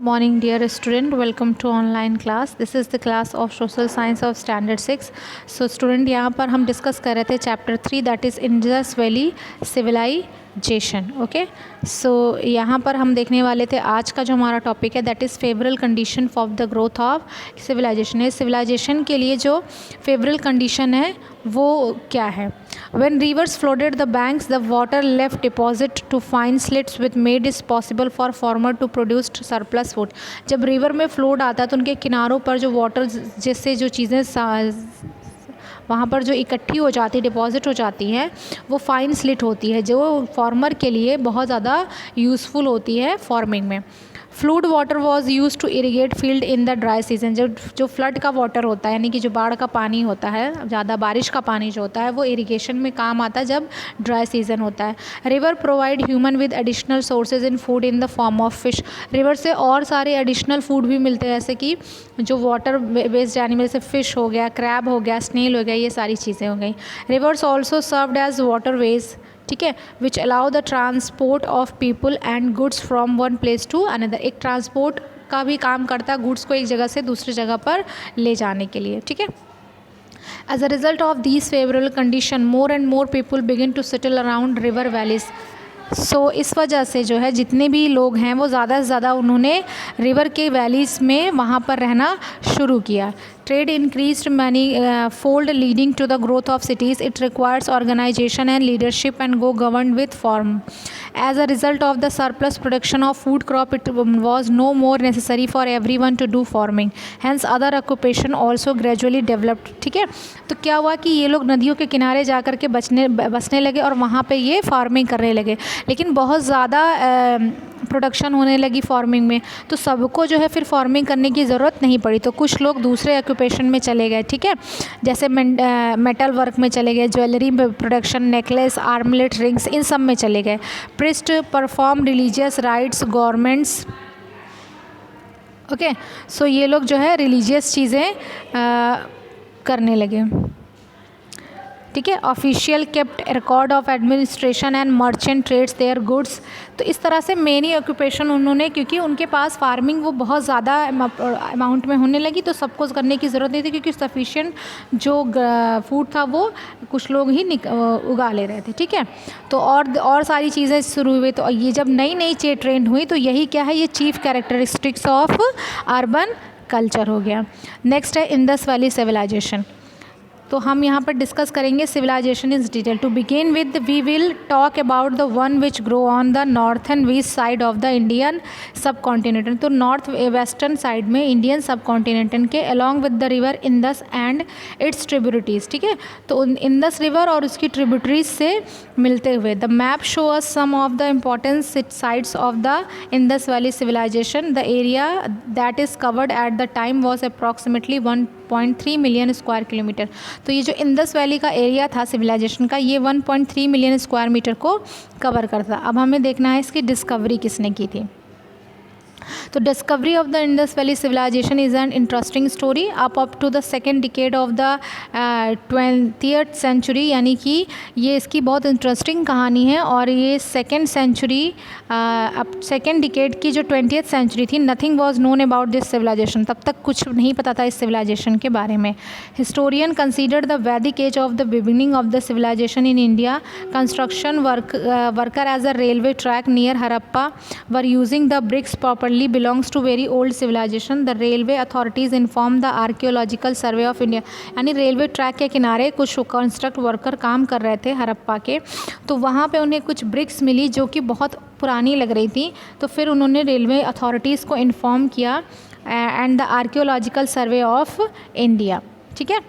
Morning dear student, welcome to online class. This is the class of social science of standard 6. So student, यहाँ पर हम discuss कर रहे थे chapter 3 that is Indus valley civilization. Okay, so यहाँ पर हम देखने वाले थे आज का जो हमारा टॉपिक है that is favourable condition for the growth of civilization. इस सिविलाइजेशन के लिए जो फेवरल कंडीशन है वो क्या है. When rivers flooded the banks, the water left deposit to fine slits which made it possible for farmer to produce surplus food. जब river में फ्लोड आता है तो उनके किनारों पर जो वाटर जैसे जो चीज़ें वहाँ पर जो इकट्ठी हो जाती है, डिपॉजिट हो जाती हैं, वो फाइन स्लिट होती है जो फार्मर के लिए बहुत ज़्यादा यूज़फुल होती है फार्मिंग में. Flood water was use to irrigate field in the dry season. जो फ्लड का वाटर होता है यानी कि जो बाढ़ का पानी होता है, ज़्यादा बारिश का पानी जो होता है वो इरीगेशन में काम आता है जब ड्राई सीजन होता है. River provide human with additional sources in food in the form of fish. River से और सारे एडिशनल फूड भी मिलते हैं जैसे कि जो वाटर बेस्ड एनिमल जैसे फ़िश हो गया, क्रैब हो गया, स्नेल हो गया, ये सारी चीज़ें हो गई. Rivers also served as waterways, ठीक है, which allow the transport of people and goods from one place to another. एक ट्रांसपोर्ट का भी काम करता है गुड्स को एक जगह से दूसरी जगह पर ले जाने के लिए. ठीक है, as a result of these favourable condition more and more people begin to settle around river valleys. So इस वजह से जो है जितने भी लोग हैं वो ज़्यादा से ज़्यादा उन्होंने रिवर के वैलीज़ में वहाँ पर रहना शुरू किया. Trade increased many fold leading to the growth of cities. It requires organization and leadership and governed with form. As a result of the surplus production of food crop, it was no more necessary for everyone to do farming. Hence other occupation also gradually developed. ठीक है, तो क्या हुआ कि ये लोग नदियों के किनारे जा कर के बसने लगे और वहाँ पे ये फार्मिंग करने लगे. लेकिन बहुत ज़्यादा प्रोडक्शन होने लगी फार्मिंग में तो सबको जो है फिर फार्मिंग करने की ज़रूरत नहीं पड़ी. तो कुछ लोग दूसरे ऑक्यूपेशन में चले गए. ठीक है, जैसे मेटल वर्क में चले गए, jewellery production, necklace, armlet, rings, इन सब में चले गए. Priest perform religious rites governments. Okay, so ये लोग जो है रिलीजियस चीज़ें करने लगे. ठीक है, official kept record of administration and merchant trades their goods. तो इस तरह से मेनी ऑक्यूपेशन उन्होंने, क्योंकि उनके पास फार्मिंग वो बहुत ज़्यादा अमाउंट में होने लगी तो सबको करने की ज़रूरत नहीं थी क्योंकि सफिशिएंट जो फूड था वो कुछ लोग ही उगा ले रहे थे. ठीक है, तो और सारी चीज़ें शुरू हुई. तो ये जब नई नई ट्रेंड हुई तो यही क्या है, ये chief characteristics of urban culture हो गया. नेक्स्ट है इंडस वैली सिविलाइजेशन. तो हम यहाँ पर डिस्कस करेंगे civilisation is detail. To begin with we will talk about the one which grow on the northern west side of the Indian subcontinent. तो north western side में Indian subcontinent के along with the river Indus and its tributaries. ठीक है, तो Indus river और उसकी tributaries से मिलते हुए. The map show us some of the importance sites of the Indus valley civilisation. The area that is covered at the time was approximately 1.3 million square kilometre. तो ये जो इंडस वैली का area था सिविलाइजेशन का, ये 1.3 मिलियन स्क्वायर मीटर को cover करता. अब हमें देखना है इसकी डिस्कवरी किसने की थी. तो discovery of the Indus valley civilisation is an interesting story up to the second decade of the 20th century. यानी कि ये इसकी बहुत इंटरेस्टिंग कहानी है और ये सेकेंड सेंचुरी अब सेकेंड डिकेड की जो 20th सेंचुरी थी, nothing was known about this civilisation. तब तक कुछ नहीं पता था इस सिविलाइजेशन के बारे में. Historian considered the Vedic age of the beginning of the civilisation in India. Construction worker as a railway track near Harappa were using the bricks properly belongs to very old civilization. The railway authorities informed the archaeological survey of India. यानी railway track के किनारे कुछ construct worker काम कर रहे थे हरप्पा के, तो वहाँ पे उन्हें कुछ ब्रिक्स मिली जो कि बहुत पुरानी लग रही थी. तो फिर उन्होंने रेलवे अथॉरिटीज़ को इन्फॉर्म किया and the archaeological survey of India. ठीक है,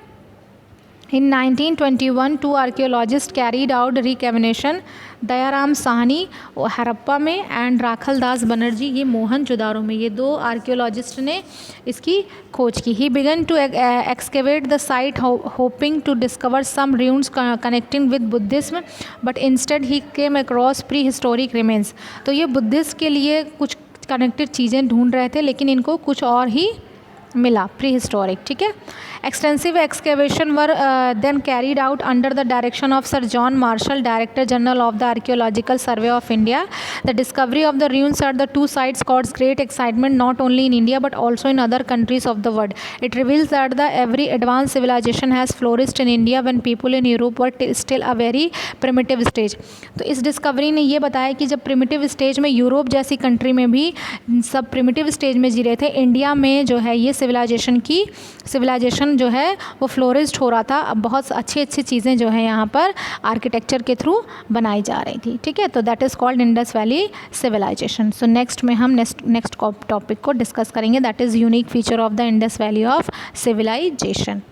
In 1921, two archaeologists carried out reclamation. Dayaram Sahni Harappa में एंड राखल दास बनर्जी ये मोहनजोदारो में, ये दो आर्कियोलॉजिस्ट ने इसकी खोज की. ही began to excavate the site hoping to discover some ruins connecting with Buddhism but instead he came across prehistoric remains. तो ये बुद्धिस्ट के लिए कुछ कनेक्टेड चीज़ें ढूंढ रहे थे लेकिन इनको कुछ और ही मिला, प्री हिस्टोरिक, ठीक है। Extensive excavation were then carried out under the direction of sir John Marshall, director general of the archaeological survey of India. The discovery of the ruins at the two sites caused great excitement not only in India but also in other countries of the world. It reveals that the every advanced civilization has flourished in India when people in Europe were still a very primitive stage. तो इस discovery ने ये बताया कि जब primitive stage में Europe जैसी country में भी सब प्रिमिटिव स्टेज में जी रहे थे, इंडिया में जो है ये सिविलाइजेशन जो है वो फ्लोरिस्ड हो रहा था। अब बहुत अच्छी अच्छी चीज़ें जो है यहाँ पर आर्किटेक्चर के थ्रू बनाई जा रही थी, ठीक है। तो that is called Indus valley civilisation. So next में हम नेक्स्ट टॉपिक को डिस्कस करेंगे, that is unique feature of the Indus valley of civilisation.